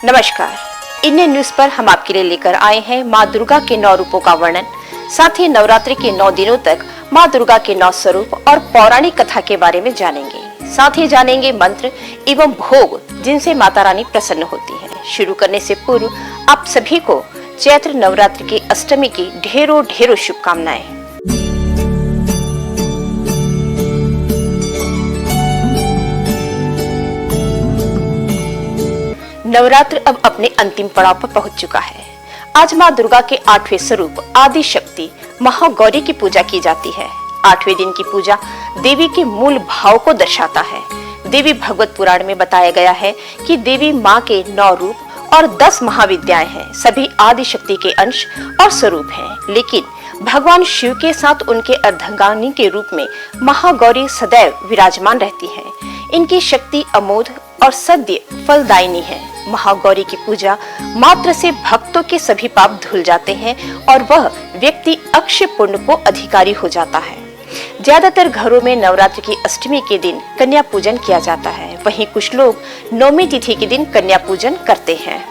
नमस्कार। Indian news पर हम आपके लिए लेकर आए हैं माँ दुर्गा के 9 रूपों का वर्णन, साथ ही नवरात्रि के 9 दिनों तक माँ दुर्गा के 9 स्वरूप और पौराणिक कथा के बारे में जानेंगे। साथ ही जानेंगे मंत्र एवं भोग जिनसे माता रानी प्रसन्न होती है। शुरू करने से पूर्व आप सभी को चैत्र नवरात्रि की अष्टमी की ढेरों शुभकामनाएं। नवरात्र अब अपने अंतिम पड़ाव पर पहुंच चुका है। आज माँ दुर्गा के 8वें स्वरूप आदि शक्ति महागौरी की पूजा की जाती है। 8वें दिन की पूजा देवी के मूल भाव को दर्शाता है। देवी भागवत पुराण में बताया गया है कि देवी माँ के 9 रूप और 10 महाविद्याएं हैं। सभी आदि शक्ति के अंश और स्वरूप हैं, लेकिन भगवान शिव के साथ उनके अर्धांगिनी के रूप में महागौरी सदैव विराजमान रहती है। इनकी शक्ति अमोघ और सद्य फलदायिनी है। महागौरी की पूजा मात्र से भक्तों के सभी पाप धुल जाते हैं और वह व्यक्ति अक्षय पुण्य को अधिकारी हो जाता है। ज्यादातर घरों में नवरात्रि की अष्टमी के दिन कन्या पूजन किया जाता है। वहीं कुछ लोग नौमी तिथि के दिन कन्या पूजन करते हैं।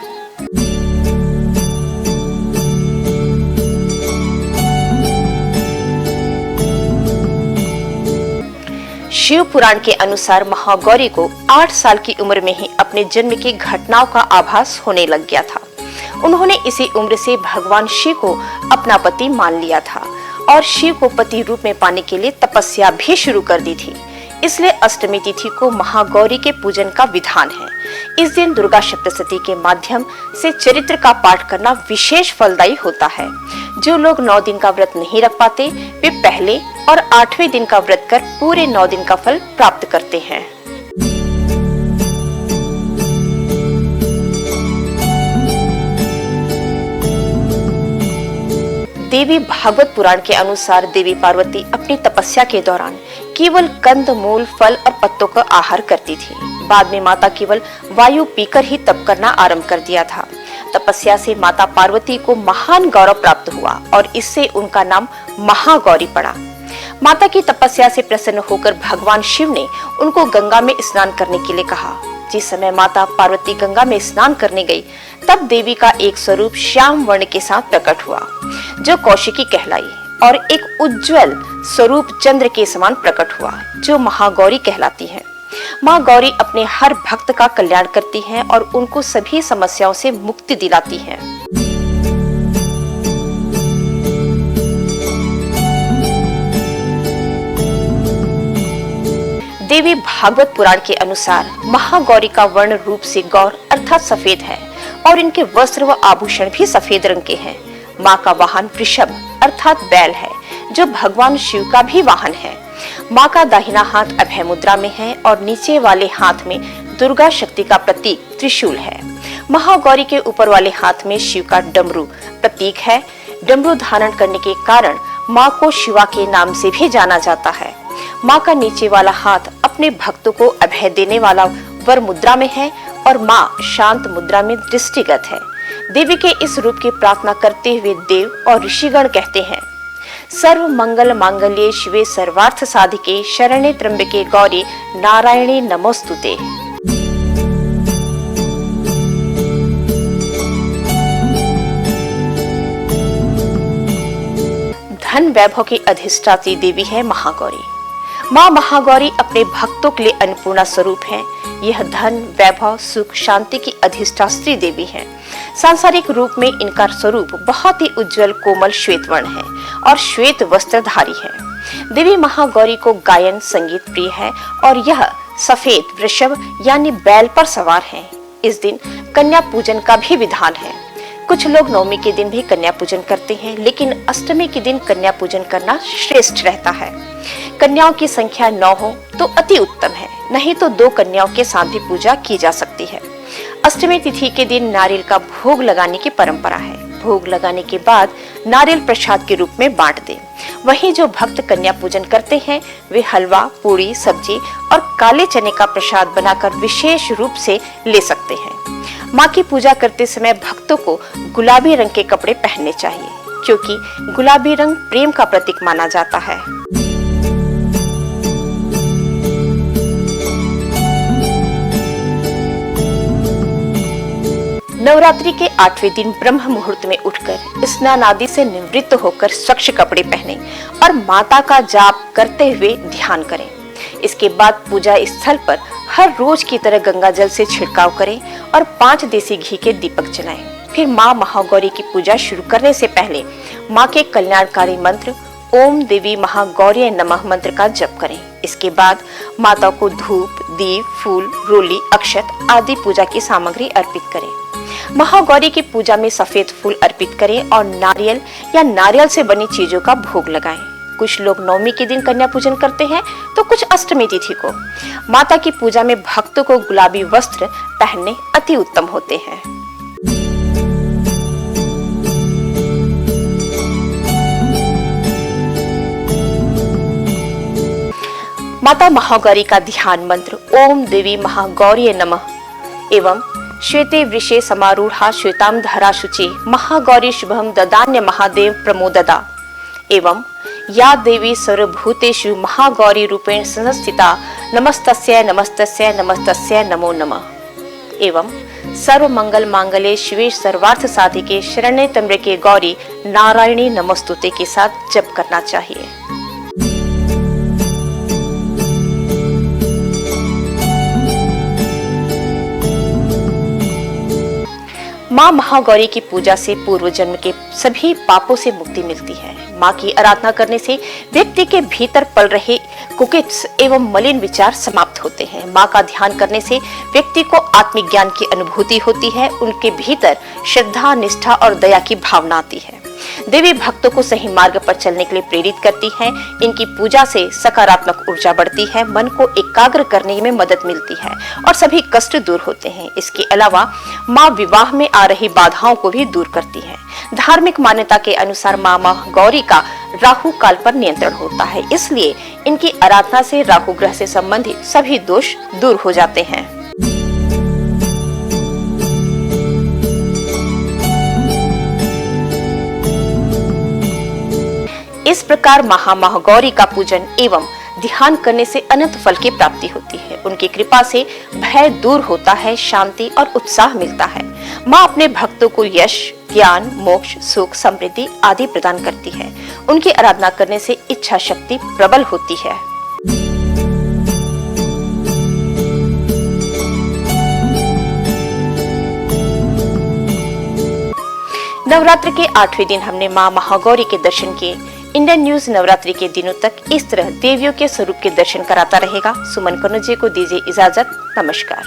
शिव पुराण के अनुसार महागौरी को 8 साल की उम्र में ही अपने जन्म की घटनाओं का आभास होने लग गया था। उन्होंने इसी उम्र से भगवान शिव को अपना पति मान लिया था और शिव को पति रूप में पाने के लिए तपस्या भी शुरू कर दी थी। इसलिए अष्टमी तिथि को महागौरी के पूजन का विधान है। इस दिन दुर्गा सप्तशती के माध्यम से चरित्र का पाठ करना विशेष फलदायी होता है। जो लोग 9 दिन का व्रत नहीं रख पाते, वे पहले और 8वें दिन का व्रत कर पूरे 9 दिन का फल प्राप्त करते हैं। देवी भागवत पुराण के अनुसार देवी पार्वती अपनी तपस्या के दौरान केवल कंद, मूल, फल और पत्तों का आहार करती थी। बाद में माता केवल वायु पीकर ही तप करना आरंभ कर दिया था। तपस्या से माता पार्वती को महान गौरव प्राप्त हुआ और इससे उनका नाम महागौरी पड़ा। माता की तपस्या से प्रसन्न होकर भगवान शिव ने उनको गंगा में स्नान करने के लिए कहा। जिस समय माता पार्वती गंगा में स्नान करने गई, तब देवी का एक स्वरूप श्याम वर्ण के साथ प्रकट हुआ, जो कौशिकी कहलाई, और एक उज्जवल स्वरूप चंद्र के समान प्रकट हुआ, जो महागौरी कहलाती है। माँ गौरी अपने हर भक्त का कल्याण करती हैं और उनको सभी समस्याओं से मुक्ति दिलाती हैं। देवी भागवत पुराण के अनुसार महागौरी का वर्ण रूप से गौर अर्थात सफेद है और इनके वस्त्र व आभूषण भी सफेद रंग के हैं। माँ का वाहन वृषभ अर्थात बैल है, जो भगवान शिव का भी वाहन है। माँ का दाहिना हाथ अभय मुद्रा में है और नीचे वाले हाथ में दुर्गा शक्ति का प्रतीक त्रिशूल है। महागौरी के ऊपर वाले हाथ में शिव का डमरू प्रतीक है। डमरू धारण करने के कारण माँ को शिवा के नाम से भी जाना जाता है। माँ का नीचे वाला हाथ अपने भक्तों को अभय देने वाला वर मुद्रा में है और माँ शांत मुद्रा में दृष्टिगत है। देवी के इस रूप की प्रार्थना करते हुए देव और ऋषिगण कहते हैं, सर्व मंगल मांगल्ये शिवे सर्वार्थ साधिके शरणे त्र्यंबके गौरी नारायणी नमोस्तुते। धन वैभव की अधिष्ठात्री देवी है महागौरी। माँ महागौरी अपने भक्तों के लिए अन्नपूर्णा स्वरूप है। यह धन, वैभव, सुख, शांति की अधिष्ठात्री देवी है। सांसारिक रूप में इनका स्वरूप बहुत ही उज्जवल कोमल श्वेत वर्ण है और श्वेत वस्त्रधारी है। देवी महागौरी को गायन संगीत प्रिय है और यह सफेद वृषभ यानी बैल पर सवार है। इस दिन कन्या पूजन का भी विधान है। कुछ लोग नवमी के दिन भी कन्या पूजन करते हैं, लेकिन अष्टमी के दिन कन्या पूजन करना श्रेष्ठ रहता है। कन्याओं की संख्या 9 हो तो अति उत्तम है, नहीं तो 2 कन्याओं के साथ भी पूजा की जा सकती है। अष्टमी तिथि के दिन नारियल का भोग लगाने की परंपरा है। भोग लगाने के बाद नारियल प्रसाद के रूप में बांट दें। वहीं जो भक्त कन्या पूजन करते हैं, वे हलवा, पूरी, सब्जी और काले चने का प्रसाद बनाकर विशेष रूप से ले सकते हैं। माँ की पूजा करते समय भक्तों को गुलाबी रंग के कपड़े पहनने चाहिए, क्योंकि गुलाबी रंग प्रेम का प्रतीक माना जाता है। नवरात्रि के 8वें दिन ब्रह्म मुहूर्त में उठकर स्नान आदि से निवृत्त होकर स्वच्छ कपड़े पहने और माता का जाप करते हुए ध्यान करें। इसके बाद पूजा स्थल पर हर रोज की तरह गंगा जल से छिड़काव करें और 5 देसी घी के दीपक जलाएं। फिर माँ महागौरी की पूजा शुरू करने से पहले माँ के कल्याणकारी मंत्र ओम देवी महागौरी नमः मंत्र का जप करें। इसके बाद माता को धूप, दीप, फूल, रोली, अक्षत आदि पूजा की सामग्री अर्पित करें। महागौरी की पूजा में सफेद फूल अर्पित करें और नारियल या नारियल से बनी चीजों का भोग लगाएं। कुछ लोग नवमी के दिन कन्या पूजन करते हैं तो कुछ अष्टमी तिथि को। माता की पूजा में भक्तों को गुलाबी वस्त्र पहनने अति उत्तम होते हैं। माता महागौरी का ध्यान मंत्र ओम देवी महागौरी नमः एवं श्वेते वृषे समारूढ़ा श्वेताम धरा शुचि महागौरी शुभम ददान्य महादेव प्रमोददा एवं या देवी सर्वभूतेषु महागौरी रूपेण संस्थिता नमस्तस्यै नमस्तस्यै नमस्तस्यै नमो नमः एवं सर्व मंगल मांगल्ये शिवे सर्वार्थ साधिके शरण्ये त्र्यंबके गौरी नारायणी नमस्तुते के साथ जप करना चाहिए। माँ महागौरी की पूजा से पूर्व जन्म के सभी पापों से मुक्ति मिलती है। माँ की आराधना करने से व्यक्ति के भीतर पल रहे कुकित्स एवं मलिन विचार समाप्त होते हैं। माँ का ध्यान करने से व्यक्ति को आत्मिक ज्ञान की अनुभूति होती है। उनके भीतर श्रद्धा, निष्ठा और दया की भावना आती है। देवी भक्तों को सही मार्ग पर चलने के लिए प्रेरित करती हैं। इनकी पूजा से सकारात्मक ऊर्जा बढ़ती है, मन को एकाग्र करने में मदद मिलती है और सभी कष्ट दूर होते हैं। इसके अलावा माँ विवाह में आ रही बाधाओं को भी दूर करती है। धार्मिक मान्यता के अनुसार माँ महागौरी का राहु काल पर नियंत्रण होता है, इसलिए इनकी आराधना से राहु ग्रह से संबंधित सभी दोष दूर हो जाते हैं। इस प्रकार महागौरी का पूजन एवं ध्यान करने से अनंत फल की प्राप्ति होती है। उनकी कृपा से भय दूर होता है, शांति और उत्साह मिलता है। माँ अपने भक्तों को यश, ज्ञान, मोक्ष, सुख, समृद्धि आदि प्रदान करती है। उनकी आराधना करने से इच्छा शक्ति प्रबल होती है। नवरात्र के 8वें दिन हमने माँ महागौरी के दर्शन किए। इंडियन न्यूज नवरात्रि के दिनों तक इस तरह देवियों के स्वरूप के दर्शन कराता रहेगा। सुमन कनुजे को दीजिए इजाजत। नमस्कार।